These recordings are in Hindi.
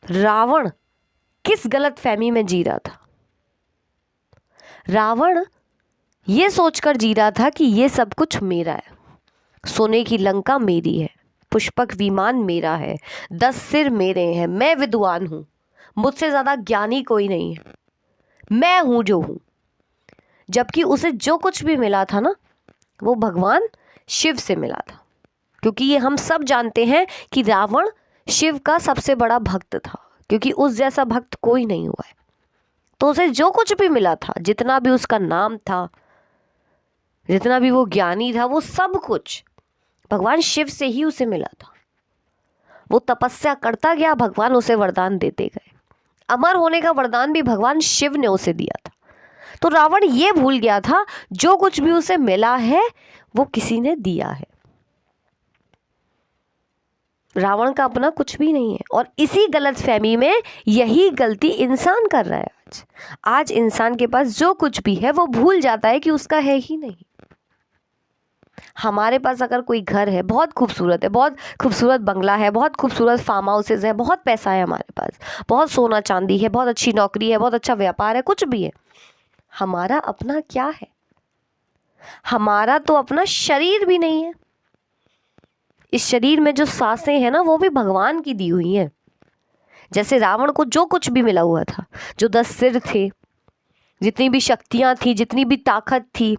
रावण किस गलत फहमी में जी रहा था? रावण ये सोचकर जी रहा था कि ये सब कुछ मेरा है, सोने की लंका मेरी है, पुष्पक विमान मेरा है, 10 सिर मेरे हैं, मैं विद्वान हूं, मुझसे ज्यादा ज्ञानी कोई नहीं है, मैं हूं जो हूं। जबकि उसे जो कुछ भी मिला था ना, वो भगवान शिव से मिला था। क्योंकि ये हम सब जानते हैं कि रावण शिव का सबसे बड़ा भक्त था, क्योंकि उस जैसा भक्त कोई नहीं हुआ है। तो उसे जो कुछ भी मिला था, जितना भी उसका नाम था, जितना भी वो ज्ञानी था, वो सब कुछ भगवान शिव से ही उसे मिला था। वो तपस्या करता गया, भगवान उसे वरदान देते गए। अमर होने का वरदान भी भगवान शिव ने उसे दिया था। तो रावण ये भूल गया था, जो कुछ भी उसे मिला है वो किसी ने दिया है। रावण का अपना कुछ भी नहीं है। और इसी गलतफहमी में यही गलती इंसान कर रहा है। आज इंसान के पास जो कुछ भी है वो भूल जाता है कि उसका है ही नहीं। हमारे पास अगर कोई घर है, बहुत खूबसूरत है, बहुत खूबसूरत बंगला है, बहुत खूबसूरत फार्म हाउसेज है, बहुत पैसा है हमारे पास, बहुत सोना चांदी है, बहुत अच्छी नौकरी है, बहुत अच्छा व्यापार है, कुछ भी है, हमारा अपना क्या है? हमारा तो अपना शरीर भी नहीं है। इस शरीर में जो सांसें हैं ना, वो भी भगवान की दी हुई हैं। जैसे रावण को जो कुछ भी मिला हुआ था, जो 10 सिर थे, जितनी भी शक्तियां थी, जितनी भी ताकत थी,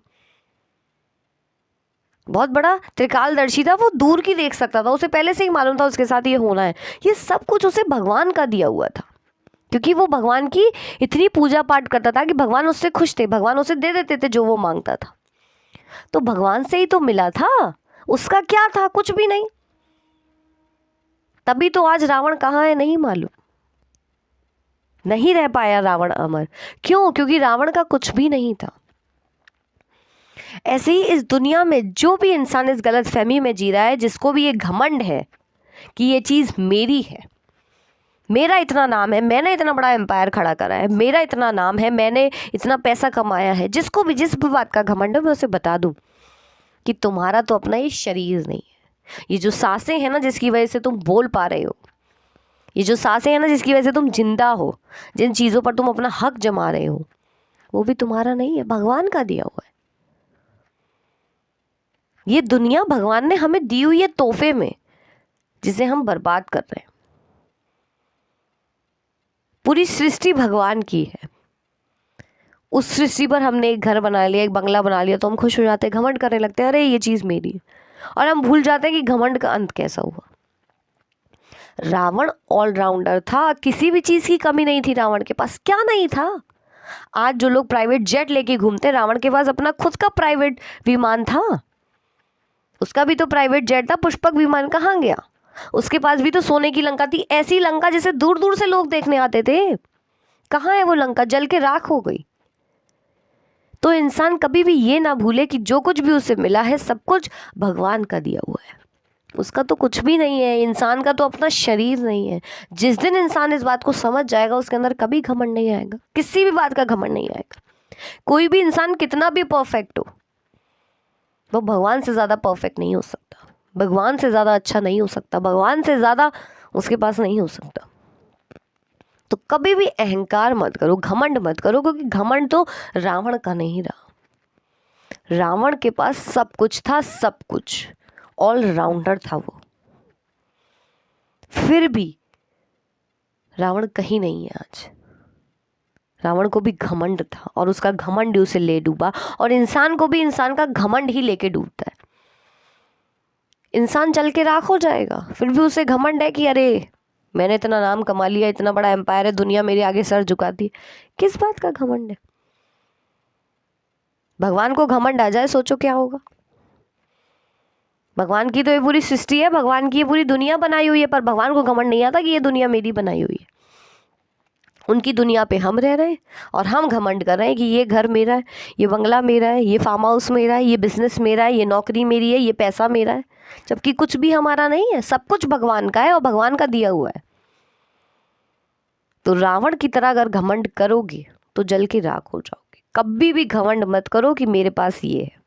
बहुत बड़ा त्रिकालदर्शी था, वो दूर की देख सकता था, उसे पहले से ही मालूम था उसके साथ ये होना है। ये सब कुछ उसे भगवान का दिया हुआ था, क्योंकि वो भगवान की इतनी पूजा पाठ करता था कि भगवान उससे खुश थे, भगवान उसे दे देते थे जो वो मांगता था। तो भगवान से ही तो मिला था, उसका क्या था? कुछ भी नहीं। तभी तो आज रावण कहाँ है नहीं मालूम, नहीं रह पाया रावण अमर। क्यों? क्योंकि रावण का कुछ भी नहीं था। ऐसे ही इस दुनिया में जो भी इंसान इस गलत फहमी में जी रहा है, जिसको भी ये घमंड है कि ये चीज़ मेरी है, मेरा इतना नाम है, मैंने इतना बड़ा एम्पायर खड़ा करा है, मेरा इतना नाम है, मैंने इतना पैसा कमाया है, जिसको भी जिस भी बात का घमंड है, मैं उसे बता दूं कि तुम्हारा तो अपना ये शरीर नहीं है। ये जो सांसें हैं ना, जिसकी वजह से तुम बोल पा रहे हो, ये जो सांसें हैं ना, जिसकी वजह से तुम जिंदा हो, जिन चीज़ों पर तुम अपना हक जमा रहे हो, वो भी तुम्हारा नहीं है, भगवान का दिया हुआ है। ये दुनिया भगवान ने हमें दी हुई है तोहफे में, जिसे हम बर्बाद कर रहे हैं। पूरी सृष्टि भगवान की है। उस सृष्टि पर हमने एक घर बना लिया, एक बंगला बना लिया, तो हम खुश हो जाते हैं, घमंड करने लगते हैं, अरे ये चीज़ मेरी है। और हम भूल जाते हैं कि घमंड का अंत कैसा हुआ। रावण ऑलराउंडर था, किसी भी चीज़ की कमी नहीं थी रावण के पास। क्या नहीं था? आज जो लोग प्राइवेट जेट लेके घूमते हैं, रावण के पास अपना खुद का प्राइवेट विमान था। उसका भी तो प्राइवेट जेट था, पुष्पक विमान कहाँ गया? उसके पास भी तो सोने की लंका थी, ऐसी लंका जिसे दूर दूर से लोग देखने आते थे। कहाँ है वो लंका? जल के राख हो गई। तो इंसान कभी भी ये ना भूले कि जो कुछ भी उसे मिला है, सब कुछ भगवान का दिया हुआ है। उसका तो कुछ भी नहीं है। इंसान का तो अपना शरीर नहीं है। जिस दिन इंसान इस बात को समझ जाएगा, उसके अंदर कभी घमंड नहीं आएगा, किसी भी बात का घमंड नहीं आएगा। कोई भी इंसान कितना भी परफेक्ट हो, वो भगवान से ज़्यादा परफेक्ट नहीं हो सकता, भगवान से ज़्यादा अच्छा नहीं हो सकता, भगवान से ज़्यादा उसके पास नहीं हो सकता। तो कभी भी अहंकार मत करो, घमंड मत करो, क्योंकि घमंड तो रावण का नहीं रहा। रावण के पास सब कुछ था, सब कुछ, ऑलराउंडर था वो। फिर भी रावण कहीं नहीं है आज। रावण को भी घमंड था, और उसका घमंड उसे ले डूबा। और इंसान को भी इंसान का घमंड ही लेके डूबता है। इंसान जल के राख हो जाएगा, फिर भी उसे घमंड है कि अरे मैंने इतना नाम कमा लिया, इतना बड़ा एम्पायर है, दुनिया मेरे आगे सर झुकाती। किस बात का घमंड है? भगवान को घमंड आ जाए, सोचो क्या होगा। भगवान की तो ये पूरी सृष्टि है, भगवान की ये पूरी दुनिया बनाई हुई है, पर भगवान को घमंड नहीं आता कि ये दुनिया मेरी बनाई हुई है। उनकी दुनिया पे हम रह रहे हैं, और हम घमंड कर रहे हैं कि ये घर मेरा है, ये बंगला मेरा है, ये फार्म हाउस मेरा है, ये बिजनेस मेरा है, ये नौकरी मेरी है, ये पैसा मेरा है। जबकि कुछ भी हमारा नहीं है, सब कुछ भगवान का है और भगवान का दिया हुआ है। तो रावण की तरह अगर घमंड करोगे तो जल के राख हो जाओगे। कभी भी घमंड मत करो कि मेरे पास ये है।